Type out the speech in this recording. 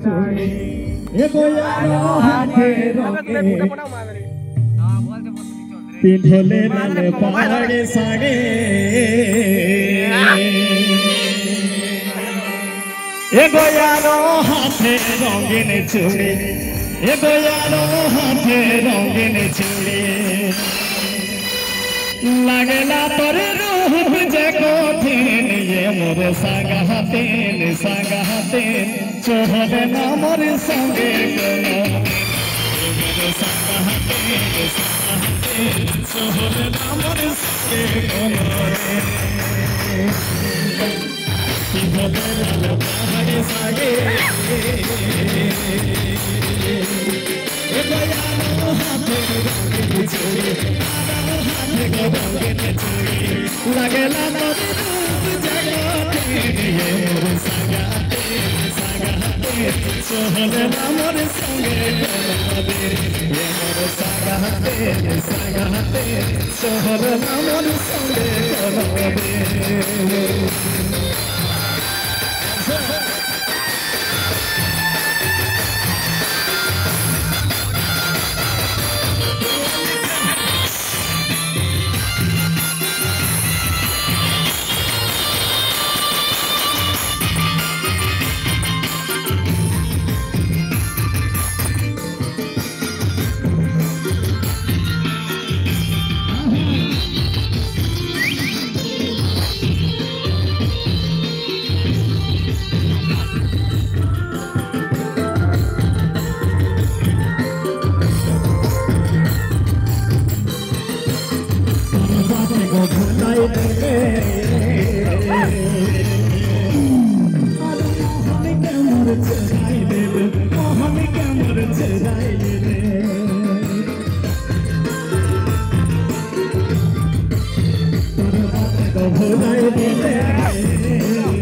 চুড়ি এ গোয়ালো হাতে রঙে পিন্ধলে লাল পাড়ে সাগে এ গোয়ালো হাতে রঙিন চুড়ি এ গোয়ালো হাতে রঙিন চুড়ি লাগলা তোর রূপ যে কঠিন এ মোর সাগাতেন সাগাতেন চোহরে না মোর সঙ্গে কোনো মোর সাগাতেন সাগাতেন চোহরে না মোর সঙ্গে কোনো পিন্ধলে লাল পাহাড়ে সাগে এ গোয়ালো হাতে রঙিন চুড়ি লাগলা তোর রূপ জগতে মোর সাগাতে সাগাতে সোহরে মোর সঙ্গে করবে মোর সাগাতে সাগাতে সোহরে মোর সঙ্গে করবে भुलाई दिले